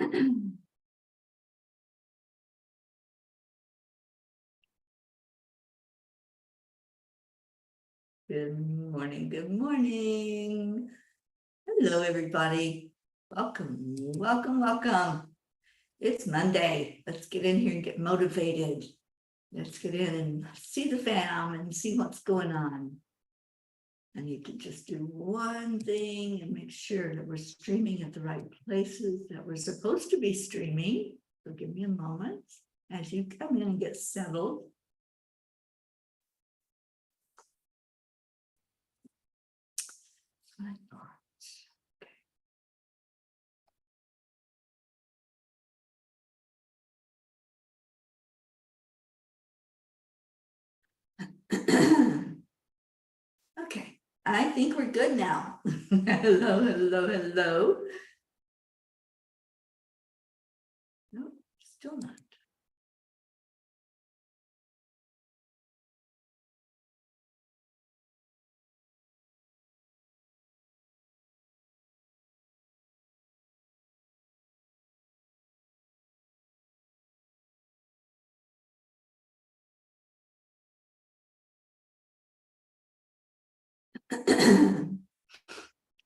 Good morning, good morning. Hello, everybody. Welcome, welcome, welcome. It's Monday. Let's get in here and get motivated. Let's get in and see the fam and see what's going on. I need to just do one thing and make sure that we're streaming at the right places that we're supposed to be streaming. So give me a moment as you come in and get settled. My thoughts. Okay. Okay, I think we're good now. Hello, hello, hello. No, still not.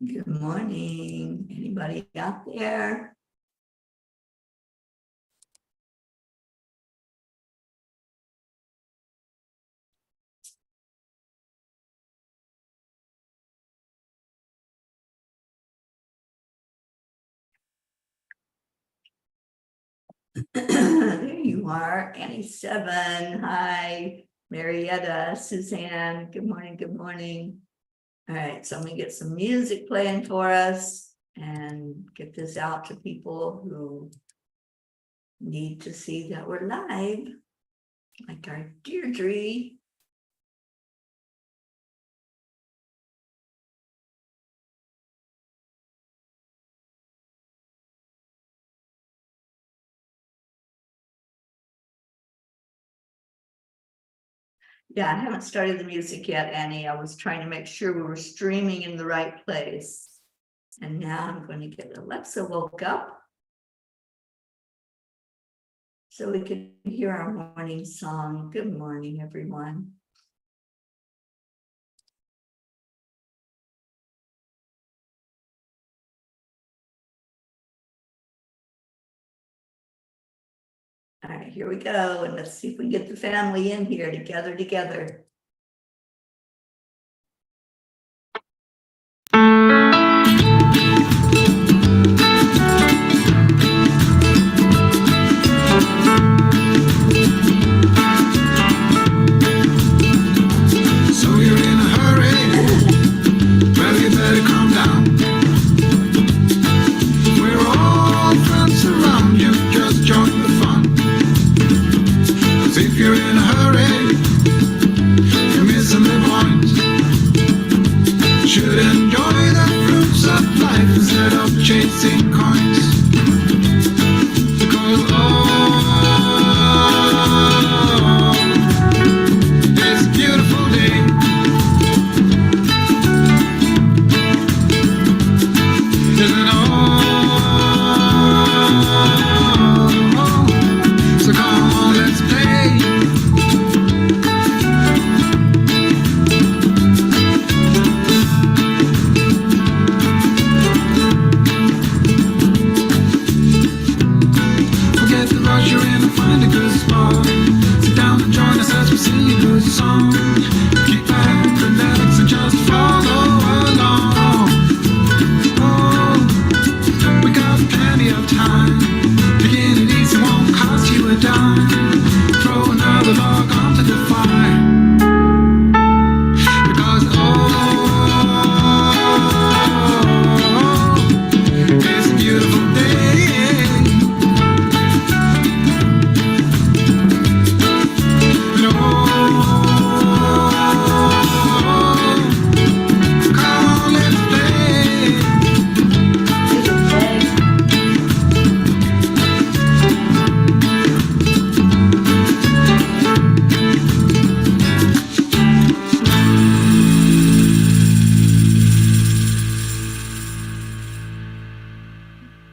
Good morning. Anybody out there? There you are, Annie 7. Hi, Marietta, Suzanne. Good morning, good morning. All right, so I'm gonna get some music playing for us and get this out to people who need to see that we're live, like our Deirdre. Yeah, I haven't started the music yet, Annie. I was trying to make sure we were streaming in the right place. And now I'm going to get Alexa woke up so we can hear our morning song. Good morning, everyone. All right, here we go. And let's see if we can get the family in here together.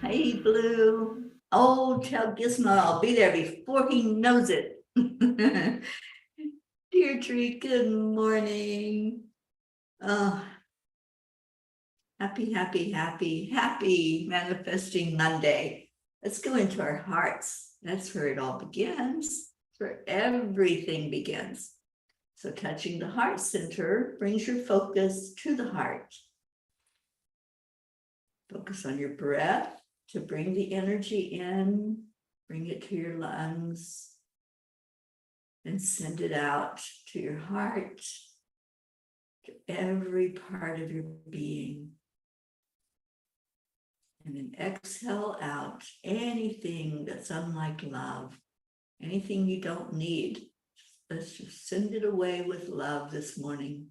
Hey, Blue. Oh, tell Gizmo I'll be there before he knows it. Deirdre, good morning. Oh, happy manifesting Monday. Let's go into our hearts. That's where it all begins. That's where everything begins. So touching the heart center brings your focus to the heart. Focus on your breath to bring the energy in, bring it to your lungs, and send it out to your heart, to every part of your being. And then exhale out anything that's unlike love, anything you don't need. Let's just send it away with love this morning.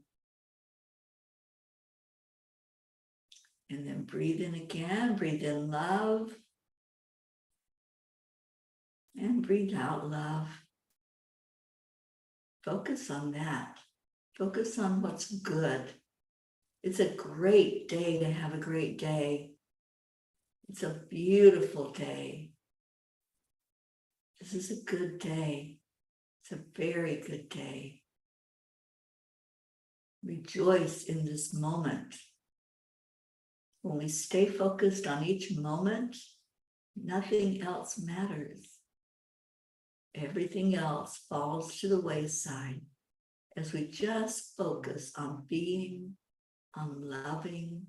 And then breathe in again, breathe in love. And breathe out love. Focus on that. Focus on what's good. It's a great day to have a great day. It's a beautiful day. This is a good day. It's a very good day. Rejoice in this moment. When we stay focused on each moment, nothing else matters. Everything else falls to the wayside as we just focus on being, on loving,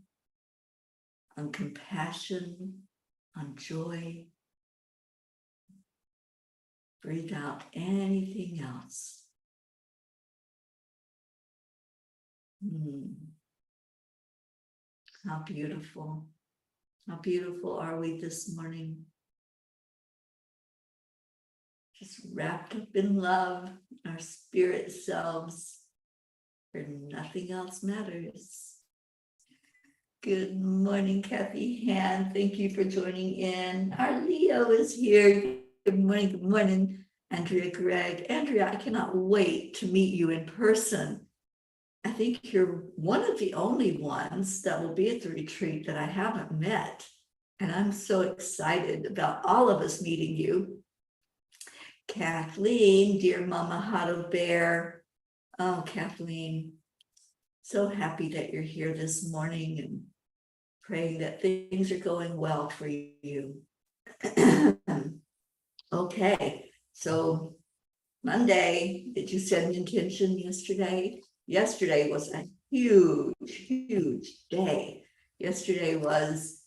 on compassion, on joy. Breathe out anything else. How beautiful. How beautiful are we this morning? Just wrapped up in love, our spirit selves, where nothing else matters. Good morning, Kathy Han. Thank you for joining in. Our Leo is here. Good morning, good morning, Andrea Gregg. Andrea, I cannot wait to meet you in person. I think you're one of the only ones that will be at the retreat that I haven't met. And I'm so excited about all of us meeting you. Kathleen, dear Mama Hado Bear. Oh, Kathleen, so happy that you're here this morning and praying that things are going well for you. Okay, so Monday, did you set an intention yesterday? Yesterday was a huge day. Yesterday was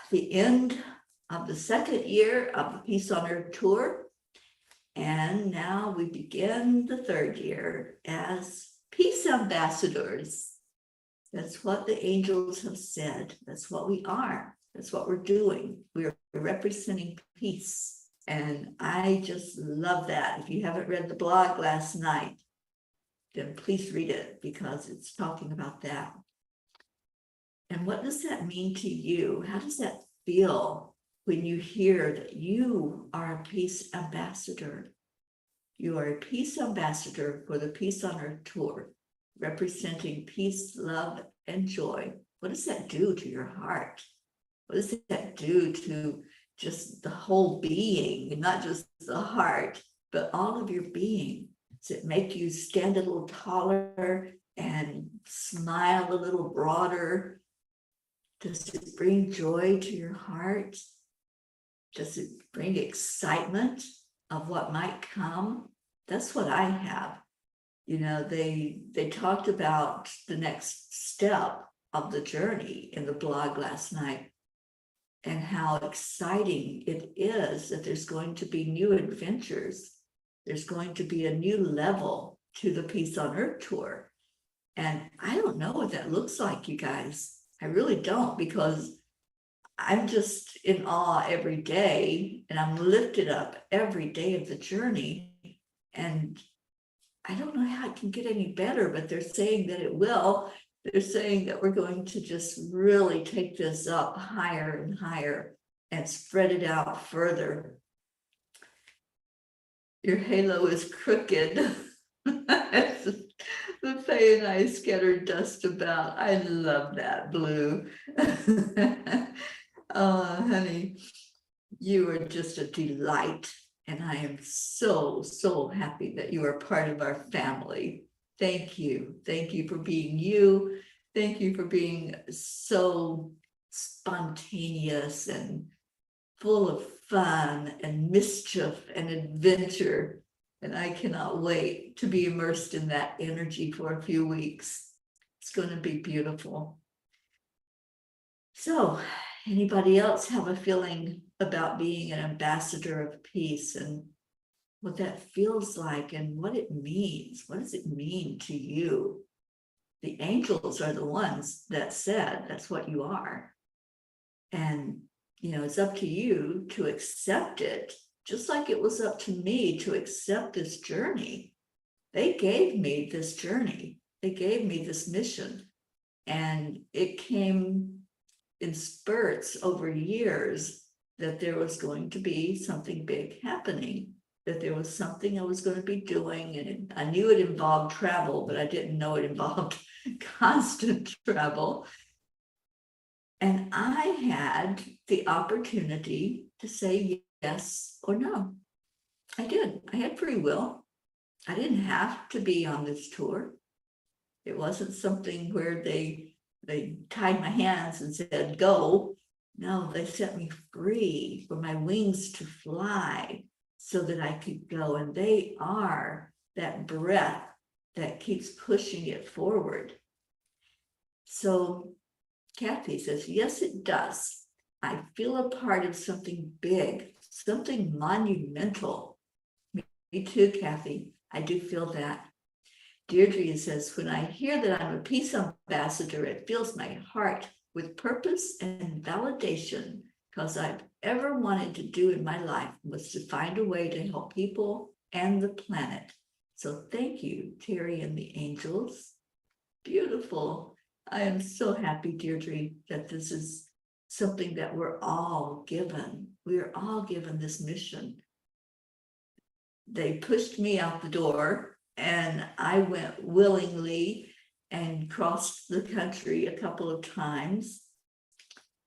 the end of the second year of the Peace on Earth tour. And now we begin the third year as peace ambassadors. That's what the angels have said. That's what we are. That's what we're doing. We're representing peace. And I just love that. If you haven't read the blog last night, then please read it because it's talking about that. And what does that mean to you? How does that feel when you hear that you are a peace ambassador? You are a peace ambassador for the Peace on Earth tour, representing peace, love, and joy. What does that do to your heart? What does that do to just the whole being, and not just the heart, but all of your being? Does it make you stand a little taller and smile a little broader? Does it bring joy to your heart? Does it bring excitement of what might come? That's what I have. You know, they talked about the next step of the journey in the blog last night and how exciting it is that there's going to be new adventures. There's going to be a new level to the Peace on Earth tour. And I don't know what that looks like, you guys. I really don't, because I'm just in awe every day, and I'm lifted up every day of the journey. And I don't know how it can get any better, but they're saying that it will. They're saying that we're going to just really take this up higher and higher and spread it out further. Your halo is crooked. The Faye and I scattered dust about. I love that, Blue. Oh, honey, you are just a delight. And I am so, so happy that you are part of our family. Thank you. Thank you for being you. Thank you for being so spontaneous and full of fun and mischief and adventure. And I cannot wait to be immersed in that energy for a few weeks. It's going to be beautiful. So, anybody else have a feeling about being an ambassador of peace and what that feels like and what it means? What does it mean to you? The angels are the ones that said that's what you are. And, it's up to you to accept it, just like it was up to me to accept this journey. They gave me this journey. They gave me this mission. And it came in spurts over years that there was going to be something big happening, that there was something I was going to be doing. And I knew it involved travel, but I didn't know it involved constant travel. And I had the opportunity to say yes or no. I did. I had free will. I didn't have to be on this tour. It wasn't something where they tied my hands and said, go. No, they set me free for my wings to fly so that I could go. And they are that breath that keeps pushing it forward. So Kathy says, yes, it does. I feel a part of something big, something monumental. Me too, Kathy. I do feel that. Deirdre says, when I hear that I'm a peace ambassador, it fills my heart with purpose and validation, because I've ever wanted to do in my life was to find a way to help people and the planet. So thank you, Teri and the angels. Beautiful. I am so happy, Deirdre, that this is something that we're all given. We're all given this mission. They pushed me out the door and I went willingly and crossed the country a couple of times,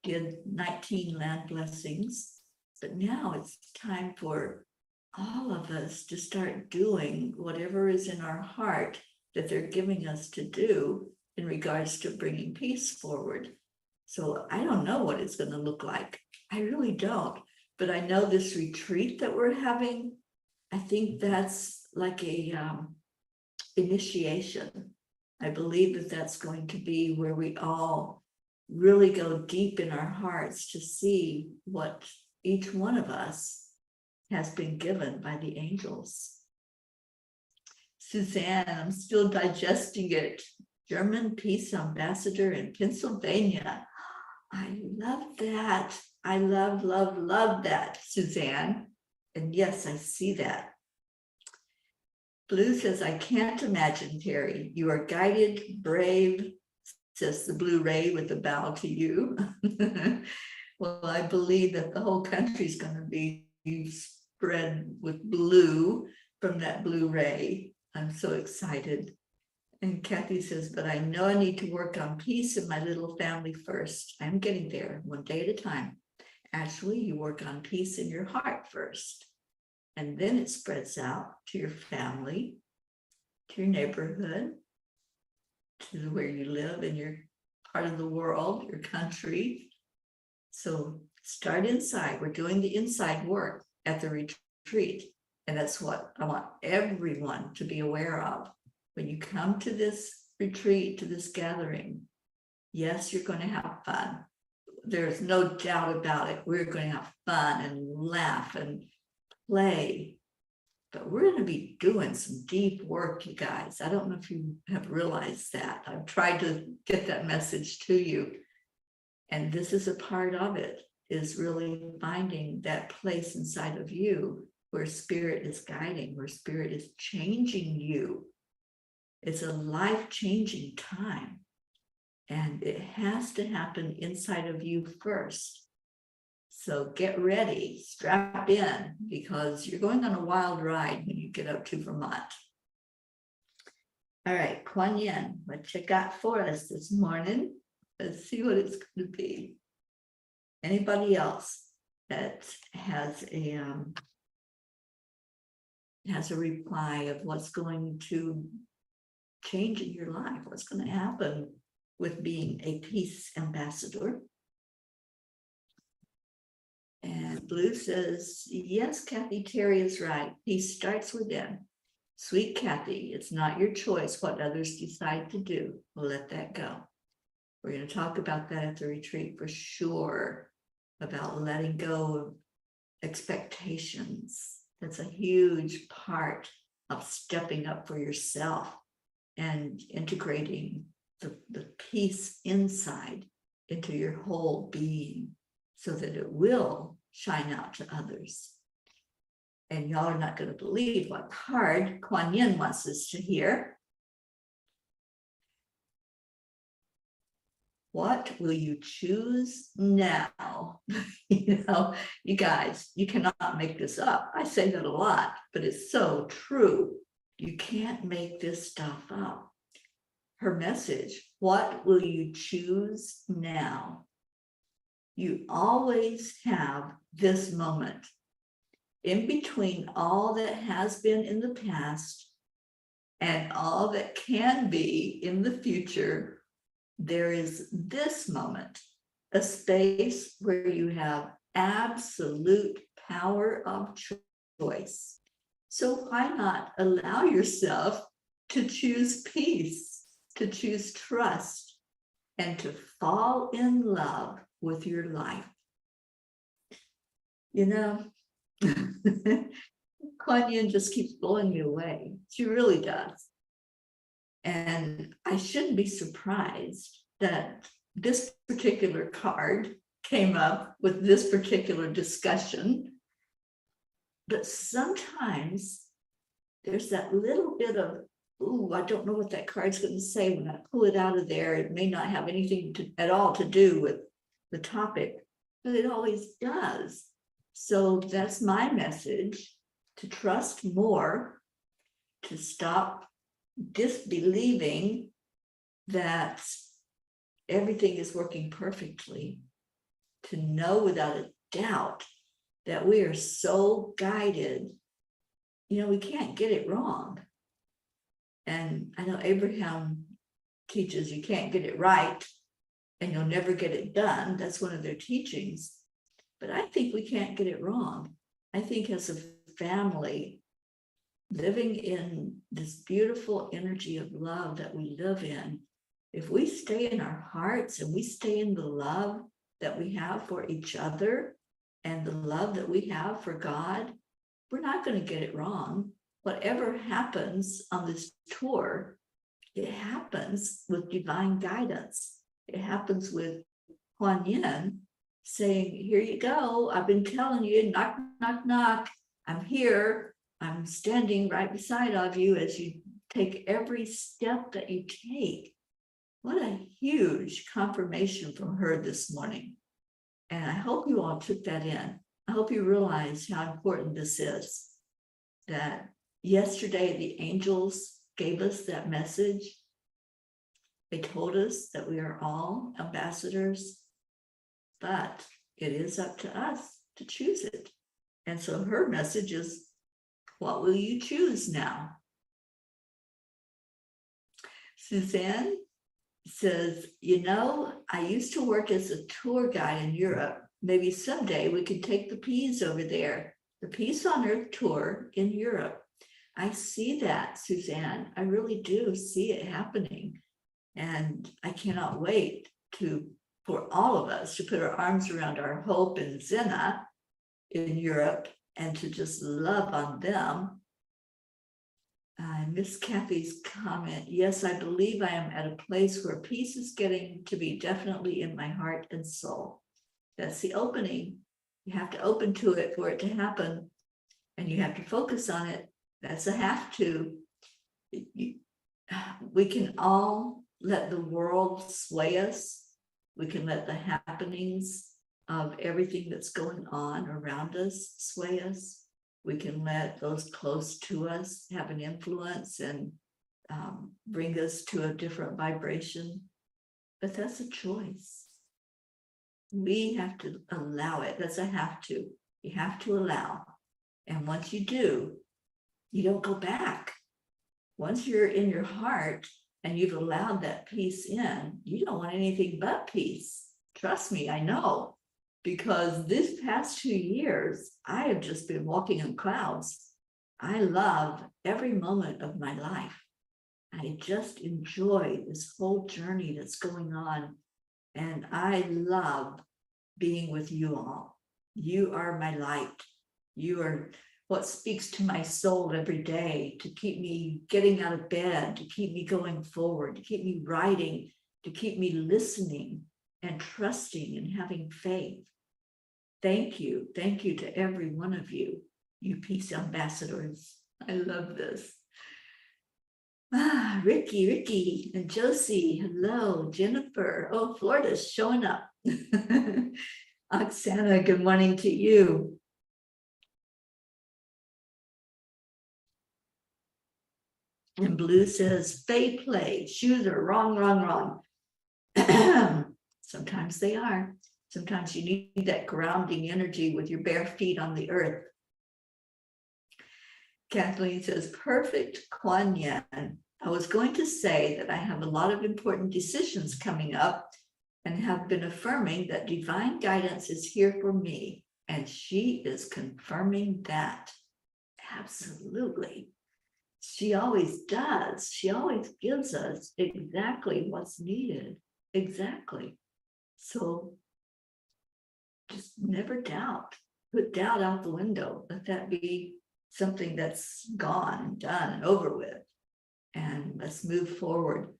did 19 land blessings. But now it's time for all of us to start doing whatever is in our heart that they're giving us to do in regards to bringing peace forward. So I don't know what it's going to look like. I really don't. But I know this retreat that we're having, I think that's like a initiation. I believe that that's going to be where we all really go deep in our hearts to see what each one of us has been given by the angels. Suzanne, I'm still digesting it. German peace ambassador in Pennsylvania. I love that. I love that, Suzanne. And yes, I see that. Blue says, I can't imagine, Teri. You are guided, brave, says the blue ray with a bow to you. Well, I believe that the whole country is going to be spread with blue from that blue ray. I'm so excited. And Kathy says, but I know I need to work on peace in my little family first. I'm getting there one day at a time. Actually, you work on peace in your heart first. And then it spreads out to your family, to your neighborhood, to where you live in your part of the world, your country. So start inside. We're doing the inside work at the retreat. And that's what I want everyone to be aware of. When you come to this retreat, to this gathering, yes, you're going to have fun. There's no doubt about it. We're going to have fun and laugh and play. But we're going to be doing some deep work, you guys. I don't know if you have realized that. I've tried to get that message to you. And this is a part of it, is really finding that place inside of you where spirit is guiding, where spirit is changing you. It's a life-changing time. And it has to happen inside of you first. So get ready, strap in, because you're going on a wild ride when you get up to Vermont. All right, Kuan Yin, what you got for us this morning? Let's see what it's going to be. Anybody else that has a reply of what's going to change in your life, what's going to happen with being a peace ambassador? And Blue says, yes, Kathy, Teri is right. Peace starts within. Sweet Kathy, it's not your choice what others decide to do. We'll let that go. We're going to talk about that at the retreat for sure, about letting go of expectations. That's a huge part of stepping up for yourself and integrating the peace inside into your whole being so that it will shine out to others. And y'all are not going to believe what card Kuan Yin wants us to hear. What will you choose now? You know, you guys, you cannot make this up. I say that a lot, but it's so true. You can't make this stuff up. Her message, what will you choose now? You always have this moment. In between all that has been in the past and all that can be in the future, there is this moment, a space where you have absolute power of choice. So why not allow yourself to choose peace, to choose trust, and to fall in love with your life? You know, Kuan Yin just keeps blowing me away. She really does. And I shouldn't be surprised that this particular card came up with this particular discussion. But sometimes there's that little bit of, ooh, I don't know what that card's going to say when I pull it out of there. It may not have anything at all to do with the topic, but it always does. So that's my message, to trust more, to stop disbelieving that everything is working perfectly, to know without a doubt that we are so guided. You know, we can't get it wrong. And I know Abraham teaches you can't get it right and you'll never get it done. That's one of their teachings. But I think we can't get it wrong. I think as a family, living in this beautiful energy of love that we live in, if we stay in our hearts and we stay in the love that we have for each other and the love that we have for God, we're not going to get it wrong. Whatever happens on this tour, it happens with divine guidance. It happens with Kuan Yin saying, here you go. I've been telling you, knock, knock, knock. I'm here. I'm standing right beside of you as you take every step that you take. What a huge confirmation from her this morning. And I hope you all took that in. I hope you realize how important this is. That yesterday the angels gave us that message. They told us that we are all ambassadors, but it is up to us to choose it. And so her message is, what will you choose now? Suzanne says, you know, I used to work as a tour guide in Europe. Maybe someday we could take the Peas over there. The Peace on Earth tour in Europe. I see that, Suzanne. I really do see it happening. And I cannot wait for all of us to put our arms around our Hope and Zena in Europe and to just love on them. Miss Kathy's comment, yes, I believe I am at a place where peace is getting to be definitely in my heart and soul. That's the opening. You have to open to it for it to happen, and you have to focus on it. That's a have to. We can all let the world sway us. We can let the happenings of everything that's going on around us sway us. We can let those close to us have an influence and bring us to a different vibration. But that's a choice. We have to allow it. That's a have to. You have to allow. And once you do, you don't go back. Once you're in your heart and you've allowed that peace in, you don't want anything but peace. Trust me, I know. Because this past 2 years, I have just been walking on clouds. I love every moment of my life. I just enjoy this whole journey that's going on. And I love being with you all. You are my light. You are what speaks to my soul every day, to keep me getting out of bed, to keep me going forward, to keep me writing, to keep me listening and trusting and having faith. Thank you. Thank you to every one of you, you peace ambassadors. I love this. Ricky, and Josie, hello, Jennifer. Oh, Florida's showing up. Oksana, good morning to you. And Blue says, Faye play, shoes are wrong. Sometimes they are. Sometimes you need that grounding energy with your bare feet on the earth. Kathleen says, perfect, Kuan Yin. I was going to say that I have a lot of important decisions coming up and have been affirming that divine guidance is here for me. And she is confirming that. Absolutely. She always does. She always gives us exactly what's needed. Exactly. So just never doubt. Put doubt out the window. Let that be something that's gone and done and over with. And let's move forward.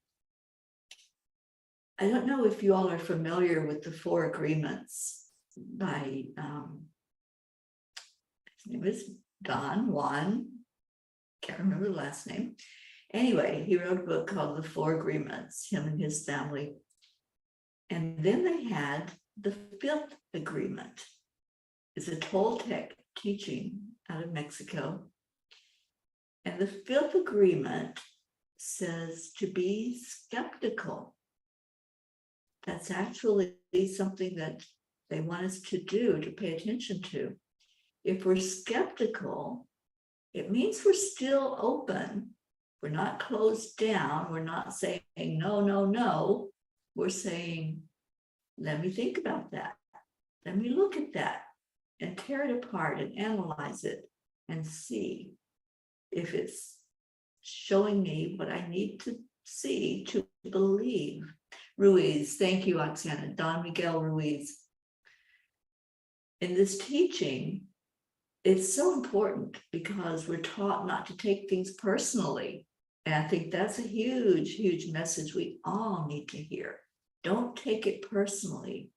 I don't know if you all are familiar with the 4 agreements by, his name is Don Juan, can't remember the last name. Anyway, he wrote a book called The 4 Agreements, him and his family. And then they had the 5th agreement. It's a Toltec teaching out of Mexico. And the 5th agreement says to be skeptical. That's actually something that they want us to do, to pay attention to. If we're skeptical, it means we're still open. We're not closed down. We're not saying no. We're saying, let me think about that. Let me look at that and tear it apart and analyze it and see if it's showing me what I need to see to believe. Ruiz, thank you, Oksana. Don Miguel Ruiz. In this teaching, it's so important because we're taught not to take things personally. And I think that's a huge message we all need to hear. Don't take it personally.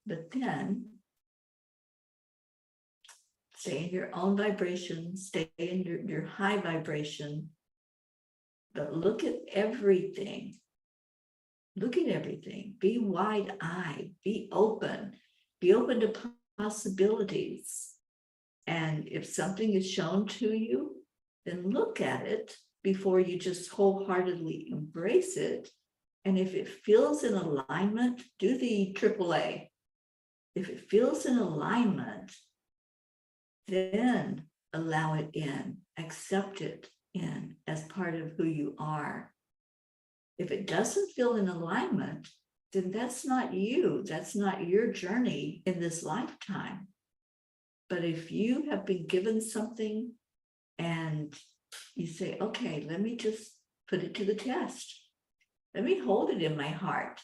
But then stay in your own vibration, stay in your high vibration, but look at everything. Look at everything. Be wide-eyed, be open to possibilities. And if something is shown to you, then look at it before you just wholeheartedly embrace it. And if it feels in alignment, do the AAA. If it feels in alignment, then allow it in, accept it in as part of who you are. If it doesn't feel in alignment, then that's not you. That's not your journey in this lifetime. But if you have been given something and you say, okay, let me just put it to the test. Let me hold it in my heart.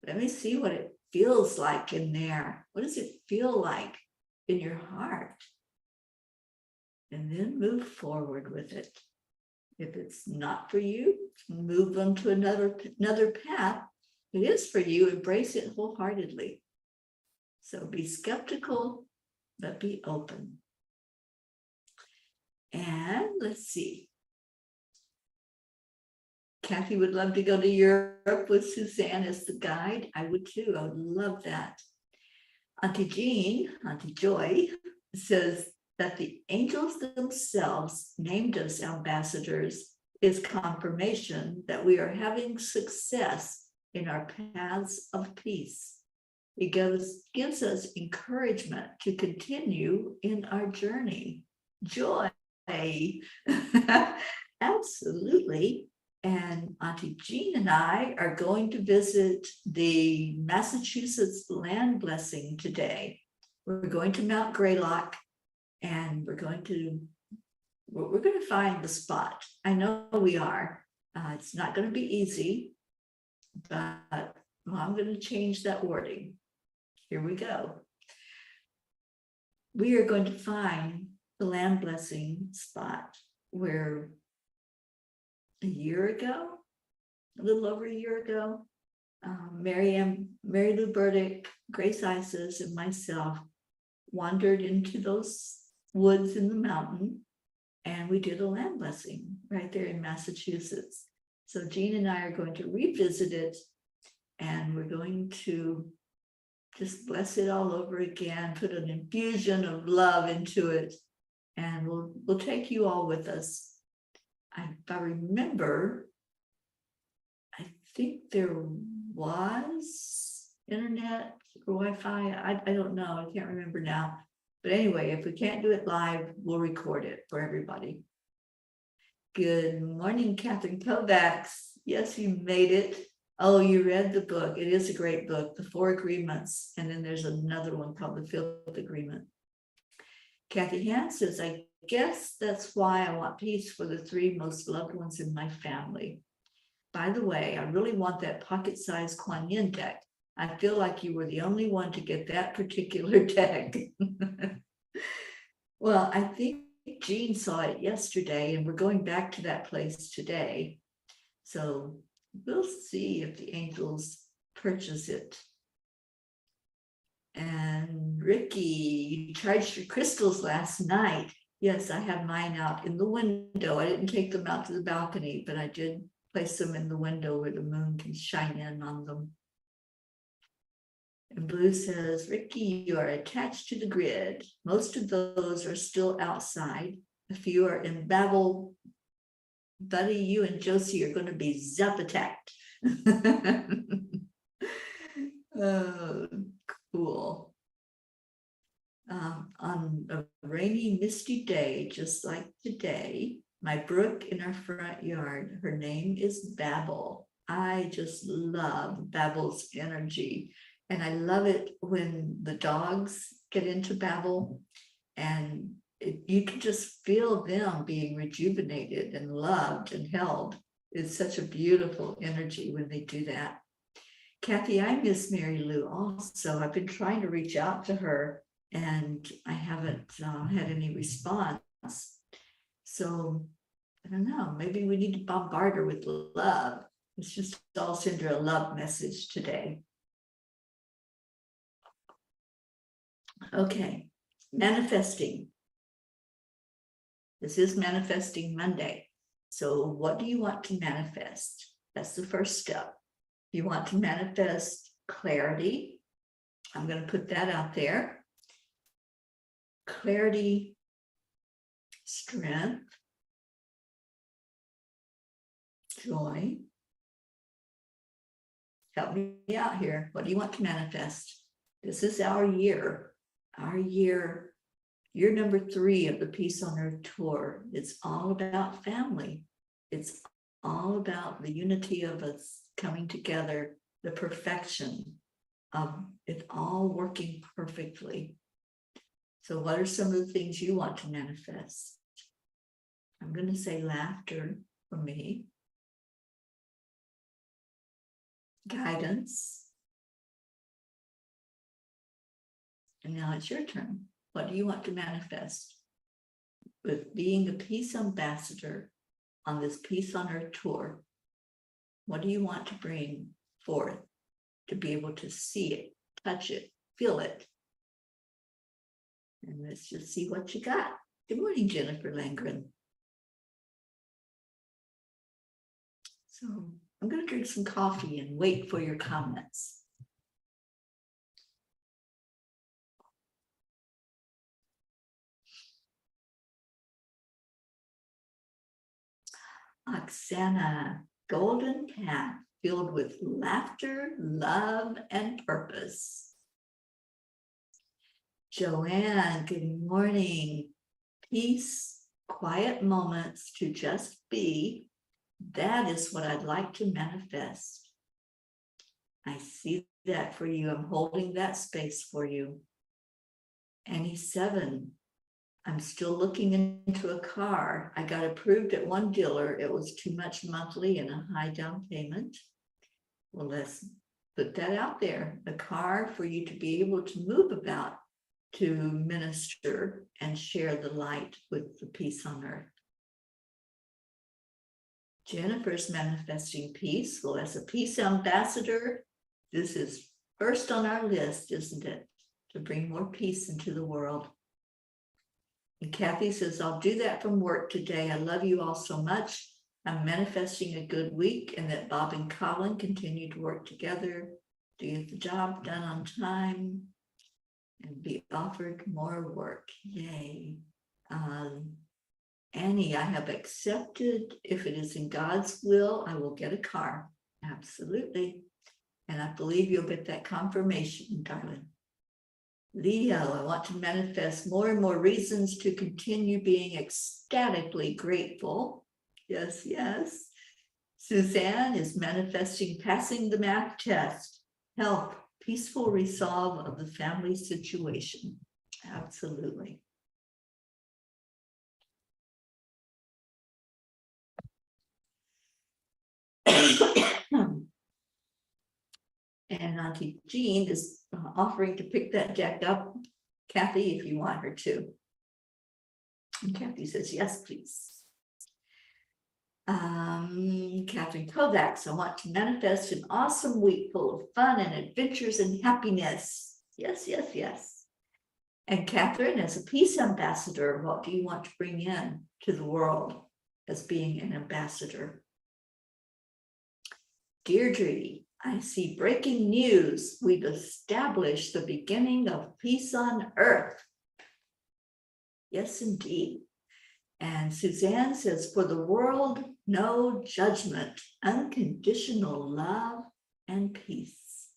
Let me see what it feels like in there. What does it feel like in your heart? And then move forward with it. If it's not for you, move on to another path. It is for you, embrace it wholeheartedly. So be skeptical, but be open. And let's see. Kathy would love to go to Europe with Suzanne as the guide. I would too. I would love that. Auntie Jean, Auntie Joy, says that the angels themselves named us ambassadors is confirmation that we are having success in our paths of peace. It gives us encouragement to continue in our journey. Joy. Absolutely. And Auntie Jean and I are going to visit the Massachusetts land blessing today. We're going to Mount Greylock, and we're going to find the spot. I know we are. It's not going to be easy, but I'm going to change that wording. Here we go. We are going to find the land blessing spot where a little over a year ago, Mary Lou Burdick, Grace Isis, and myself wandered into those woods in the mountain, and we did a land blessing right there in Massachusetts. So Jean and I are going to revisit it, and we're going to just bless it all over again, put an infusion of love into it, and we'll take you all with us. If I remember, I think there was internet or Wi-Fi. I don't know. I can't remember now. But anyway, if we can't do it live, we'll record it for everybody. Good morning, Catherine Kovacs. Yes, you made it. Oh, you read the book. It is a great book, The 4 Agreements. And then there's another one called The 5th Agreement. Kathy Hans says, I guess that's why I want peace for the 3 most loved ones in my family. By the way, I really want that pocket-sized Kuan Yin deck. I feel like you were the only one to get that particular deck. Well, I think Jean saw it yesterday, and we're going back to that place today. So we'll see if the angels purchase it. And Ricky, you charged your crystals last night. Yes, I have mine out in the window. I didn't take them out to the balcony, but I did place them in the window where the moon can shine in on them. And Blue says, Ricky, you are attached to the grid. Most of those are still outside. A few are in Babel. Buddy, you and Josie are going to be zap attacked. Oh, cool. On a rainy, misty day, just like today, my brook in our front yard, her name is Babel. I just love Babel's energy. And I love it when the dogs get into Babel, and you can just feel them being rejuvenated and loved and held. It's such a beautiful energy when they do that. Kathy, I miss Mary Lou also. I've been trying to reach out to her, and I haven't had any response. So I don't know, maybe we need to bombard her with love. Let's just all send her a love message today. Okay, manifesting. This is Manifesting Monday. So what do you want to manifest? That's the first step. You want to manifest clarity. I'm going to put that out there. Clarity, strength, joy. Help me out here. What do you want to manifest? This is our year. Our year number 3 of the Peace on Earth tour. It's all about family. It's all about the unity of us coming together, the perfection of it all working perfectly. So what are some of the things you want to manifest? I'm going to say laughter for me. Guidance. And now it's your turn. What do you want to manifest? With being a peace ambassador on this Peace on Earth tour, what do you want to bring forth to be able to see it, touch it, feel it? And let's just see what you got. Good morning, Jennifer Langren. So I'm going to drink some coffee and wait for your comments. Oksana, golden path filled with laughter, love, and purpose. Joanne, good morning. Peace, quiet moments to just be. That is what I'd like to manifest. I see that for you. I'm holding that space for you. Annie 7, I'm still looking into a car. I got approved at one dealer. It was too much monthly and a high down payment. Well, let's put that out there. A car for you to be able to move about, to minister and share the light with the peace on earth. Jennifer's manifesting peace. Well, as a peace ambassador, this is first on our list, isn't it? To bring more peace into the world. And Kathy says, I'll do that from work today. I love you all so much. I'm manifesting a good week and that Bob and Colin continue to work together to get the job done on time and be offered more work. Yay. Annie, I have accepted, if it is in God's will, I will get a car. Absolutely. And I believe you'll get that confirmation, darling. Leo, I want to manifest more and more reasons to continue being ecstatically grateful. Yes, yes. Suzanne is manifesting passing the math test. Health, peaceful resolve of the family situation. Absolutely. And Auntie Jean is offering to pick that deck up, Kathy, if you want her to. And Kathy says, yes, please. Catherine Kovacs, I want to manifest an awesome week full of fun and adventures and happiness. Yes, yes, yes. And Catherine, as a peace ambassador, what do you want to bring in to the world as being an ambassador? Deirdre, I see breaking news. We've established the beginning of peace on earth. Yes, indeed. And Suzanne says, for the world, no judgment, unconditional love and peace.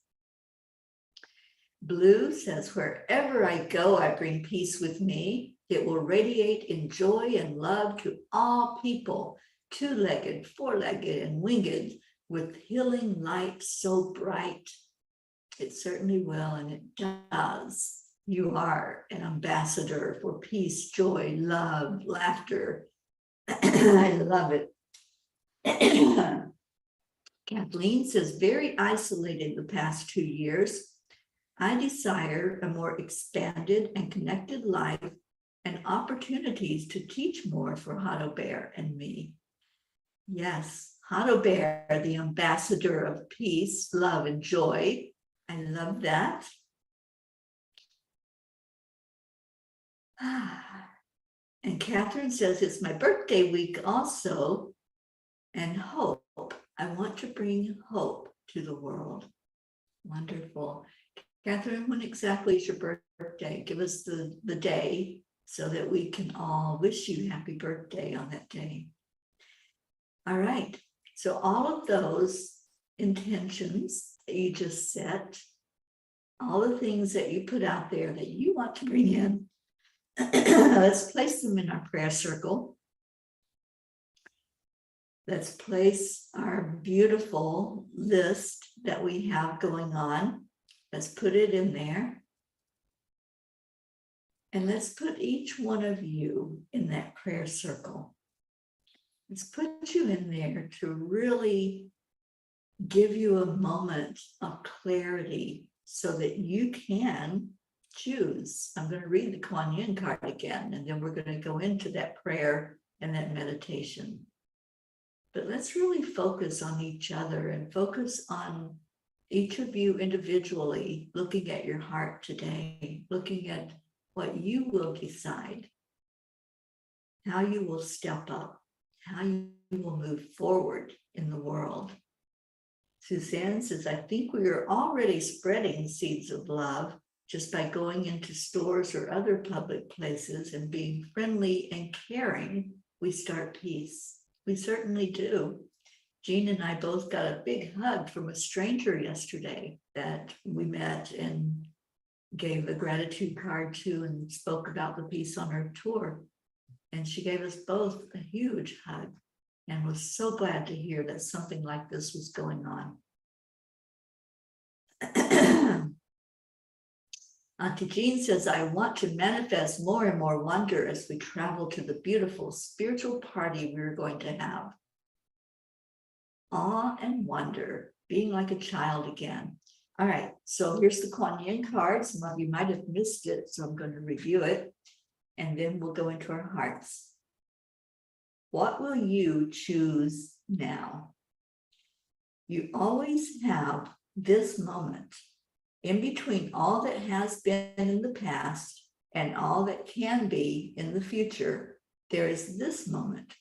Blue says, wherever I go, I bring peace with me. It will radiate in joy and love to all people, two-legged, four-legged, and winged, with healing light so bright. It certainly will, and it does. You are an ambassador for peace, joy, love, laughter. I love it. Kathleen says, very isolated the past 2 years. I desire a more expanded and connected life and opportunities to teach more for Hado Bear and me. Yes, Hado Bear, the ambassador of peace, love, and joy. I love that. And Catherine says, it's my birthday week also, and hope. I want to bring hope to the world. Wonderful. Catherine, when exactly is your birthday? Give us the day so that we can all wish you happy birthday on that day. All right. So all of those intentions that you just set, all the things that you put out there that you want to bring in, let's place them in our prayer circle. Let's place our beautiful list that we have going on. Let's put it in there. And let's put each one of you in that prayer circle. Let's put you in there to really give you a moment of clarity so that you can choose. I'm going to read the Kuan Yin card again, and then we're going to go into that prayer and that meditation. But let's really focus on each other and focus on each of you individually, looking at your heart today, looking at what you will decide, how you will step up, how you will move forward in the world. Suzanne says, I think we are already spreading seeds of love just by going into stores or other public places and being friendly and caring. We start peace. We certainly do. Jean and I both got a big hug from a stranger yesterday that we met, and gave a gratitude card to and spoke about the peace on her tour. And she gave us both a huge hug and was so glad to hear that something like this was going on. Auntie Jean says, I want to manifest more and more wonder as we travel to the beautiful spiritual party we're going to have. Awe and wonder, being like a child again. All right, so here's the Kuan Yin card. Some of you might have missed it, so I'm going to review it, and then we'll go into our hearts. What will you choose now? You always have this moment in between all that has been in the past and all that can be in the future. There is this moment,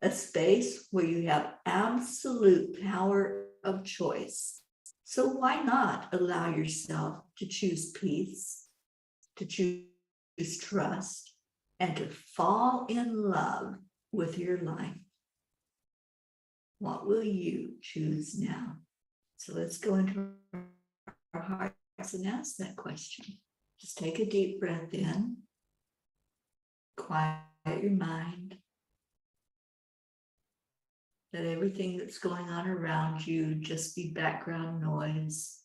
a space where you have absolute power of choice. So why not allow yourself to choose peace, to choose trust, and to fall in love with your life? What will you choose now? So let's go into our hearts and ask that question. Just take a deep breath in, quiet your mind. Let everything that's going on around you just be background noise.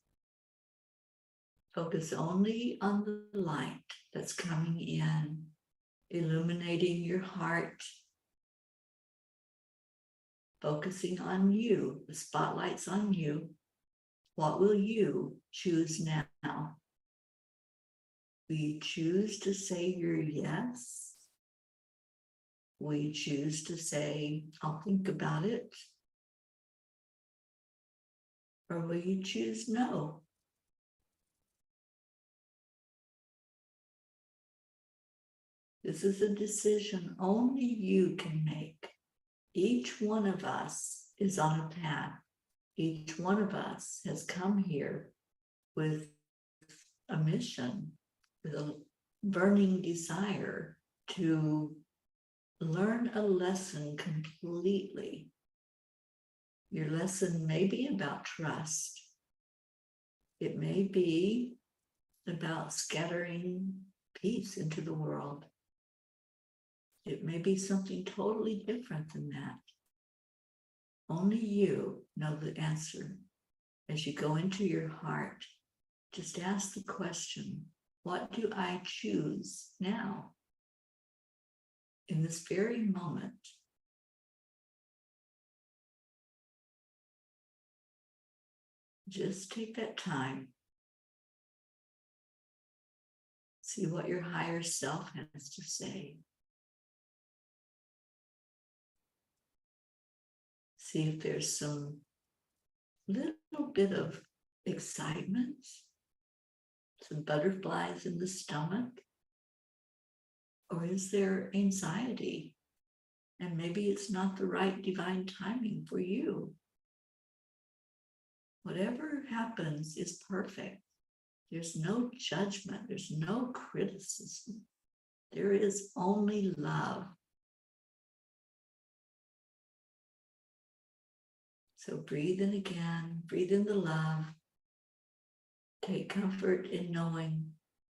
Focus only on the light that's coming in, illuminating your heart, focusing on you. The spotlight's on you. What will you choose now? Will you choose to say your yes? Will you choose to say, I'll think about it? Or will you choose no? This is a decision only you can make. Each one of us is on a path. Each one of us has come here with a mission, with a burning desire to learn a lesson completely. Your lesson may be about trust. It may be about scattering peace into the world. It may be something totally different than that. Only you know the answer. As you go into your heart, just ask the question, what do I choose now? In this very moment. Just take that time. See what your higher self has to say. See if there's some little bit of excitement, some butterflies in the stomach, or is there anxiety? And maybe it's not the right divine timing for you. Whatever happens is perfect. There's no judgment. There's no criticism. There is only love. So breathe in again. Breathe in the love. Take comfort in knowing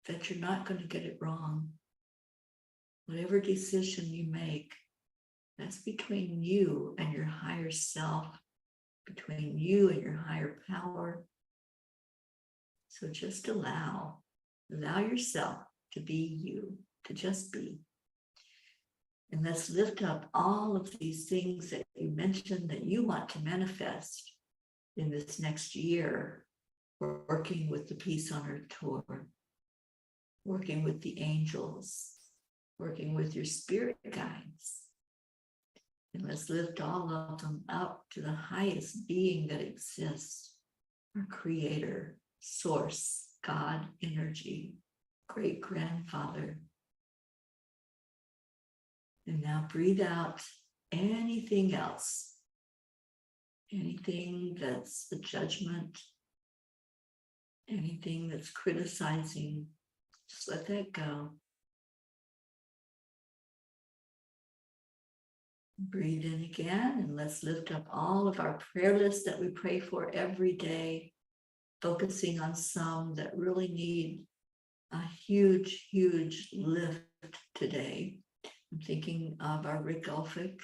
that you're not going to get it wrong. Whatever decision you make, that's between you and your higher self, between you and your higher power. So just allow yourself to be you, to just be. And let's lift up all of these things that you mentioned that you want to manifest in this next year, working with the Peace on Earth tour, working with the angels, working with your spirit guides. And let's lift all of them up to the highest being that exists, our creator, source, God, energy, great grandfather. And now breathe out anything else, anything that's a judgment, anything that's criticizing, just let that go. Breathe in again, and let's lift up all of our prayer lists that we pray for every day, focusing on some that really need a huge, huge lift today. I'm thinking of our Rick Ulfric.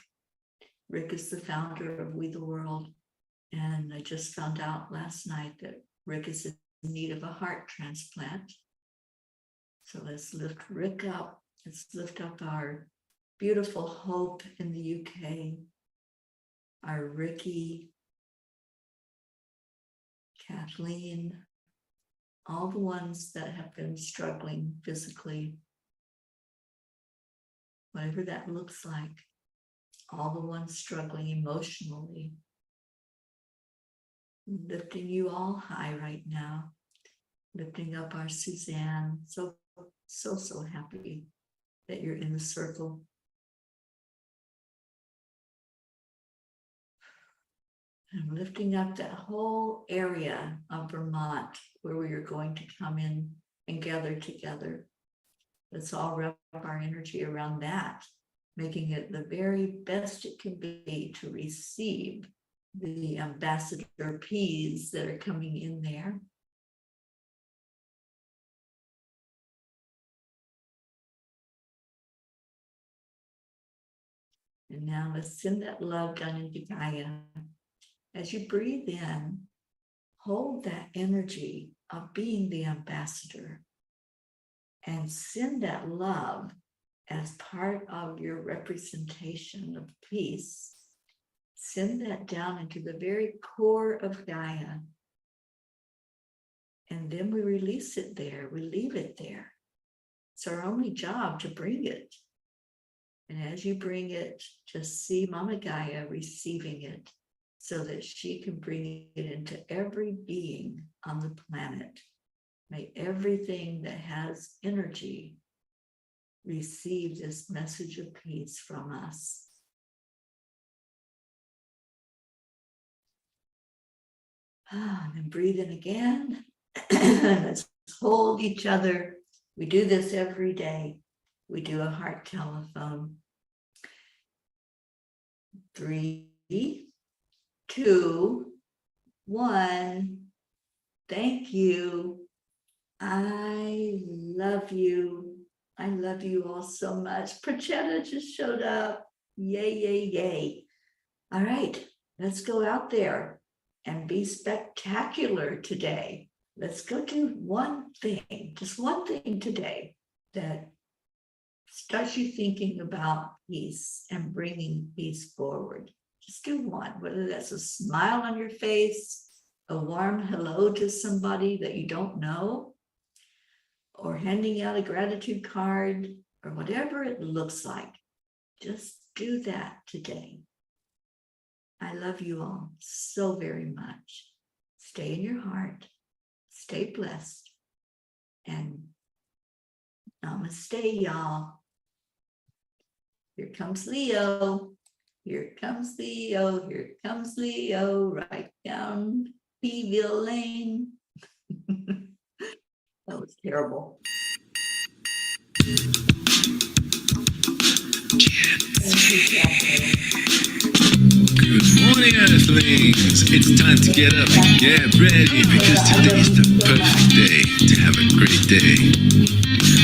Rick is the founder of We the World. And I just found out last night that Rick is in need of a heart transplant. So let's lift Rick up. Let's lift up our beautiful Hope in the UK, our Ricky, Kathleen, all the ones that have been struggling physically, whatever that looks like, all the ones struggling emotionally. Lifting you all high right now, lifting up our Suzanne. So happy that you're in the circle. I'm lifting up that whole area of Vermont where we are going to come in and gather together. Let's all wrap up our energy around that, making it the very best it can be to receive the ambassador peas that are coming in there. And now let's send that love down into Gaia. As you breathe in, hold that energy of being the ambassador and send that love as part of your representation of peace. Send that down into the very core of Gaia. And then we release it there, we leave it there. It's our only job to bring it. And as you bring it, just see Mama Gaia receiving it so that she can bring it into every being on the planet. May everything that has energy receive this message of peace from us. And then breathe in again. Let's hold each other. We do this every day. We do a heart telephone. 3, 2, 1. Thank you. I love you. I love you all so much. Prachetta just showed up. Yay, yay, yay. All right, let's go out there and be spectacular today. Let's go do one thing, just one thing today that starts you thinking about peace and bringing peace forward. Just do one, whether that's a smile on your face, a warm hello to somebody that you don't know, or handing out a gratitude card, or whatever it looks like. Just do that today. I love you all so very much. Stay in your heart, stay blessed, and namaste, y'all. Here comes Leo. Here comes Leo. Here comes Leo. Right down Beeville Lane. That was terrible. Thank you, Catherine. Good morning, Earthlings. It's time to get up and get ready because today's the perfect day to have a great day.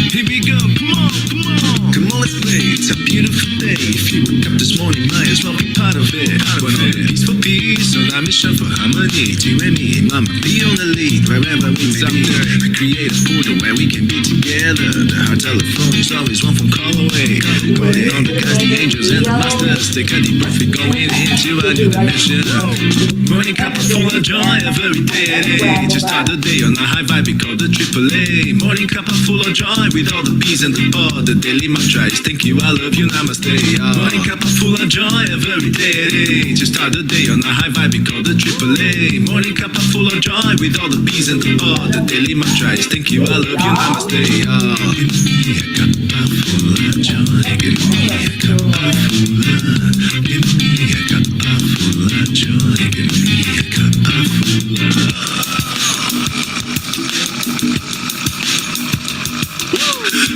Here we go, come on, come on. Come on, let's play. It's a beautiful day. If you woke up this morning, might as well be part of it. Going on a peaceful peace, on a mission for harmony. You and me, mama, be on the lead. Wherever we may be, we create a portal where we can be together. The heart telephone is always one phone call away. Calling on the guys, the angels and the masters. Take a deep breath, we're going into a new dimension. Morning Cuppa Fulla Joy, every day. To start the day on a high vibe, we call the AAA. Morning Cuppa Fulla Joy, with all the peas and the pod. The daily mantra is thank you, I love you, namaste. Morning Cuppa Fulla Joy, every day. To start the day on a high vibe, we call the AAA. Morning Cuppa Fulla Joy, with all the peas and the pod. The daily mantra is thank you, I love you, namaste. Give me a Cuppa Fulla Joy, give me a Cuppa Fulla. Give me a Cuppa Fulla Joy, give me a Cuppa Fulla.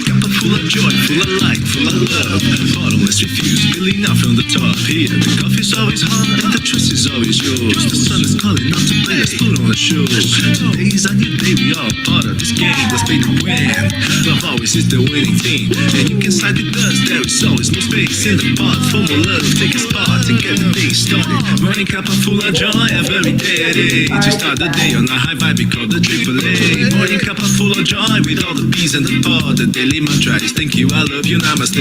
Cuppa full of joy, full of light, full of love. Bottomless refuse, spilling out from the top. Here, the coffee's always hot and the choice is always yours. The sun is calling out to play, let's put on a show. Today's a new day, we all part of this game. Let's play to win. Love always is the winning team, and you can side with us. There is always no space in the pot for more love. Take a spot to get the day started. Morning Cuppa Fulla Joy, every day at 8. You start the day on a high vibe, we call the AAA. Morning Cuppa Fulla Joy with all the peas and the pod. The daily mantra is thank you, I love you, namaste.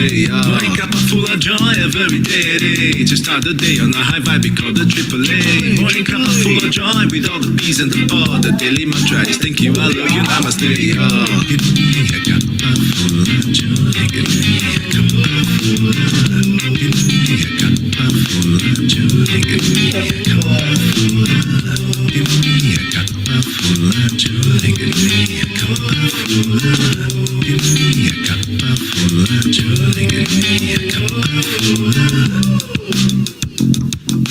Morning Cuppa Fulla Joy, every day at 8. You start the day on a high vibe, we call the AAA. Morning Cuppa Fulla Joy with all the peas and the pod. The daily mantra is thank you, I love you, namaste. Give me a cuppa full of joy. Give me a cuppa full of love. Give me a cuppa full of joy. Give me a cuppa full of love. Give me a cuppa full of joy. Give me a cuppa full of love. Give me a cuppa full of joy. Give me a cuppa full of love.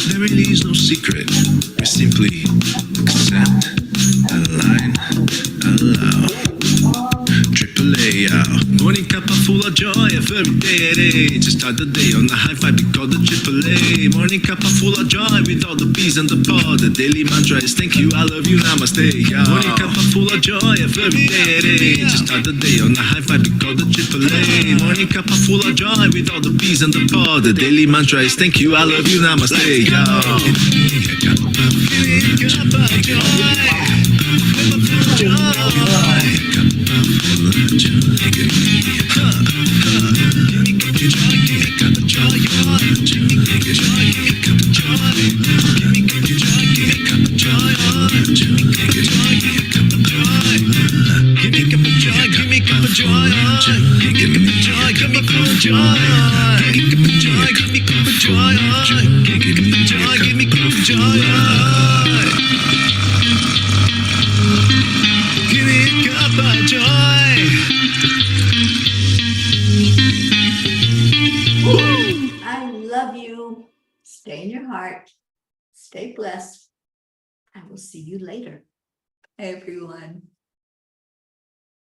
There really is no secret. We simply accept, align, allow. AAA, morning Cuppa Fulla Joy, every day at 8. Just start the day on a high vibe, we call the AAA. Morning Cuppa Fulla Joy with all the peas and the pod. The daily mantra is thank you, I love you, namaste. Morning Cuppa Fulla Joy, every day at 8. Just start the day on a high vibe, we call the AAA. Morning Cuppa Fulla Joy with all the peas and the pod. The daily mantra is thank you, I love you, namaste. Give me a cuppa full of joy. I love you. Stay in your heart. Stay blessed. I will see you later, everyone.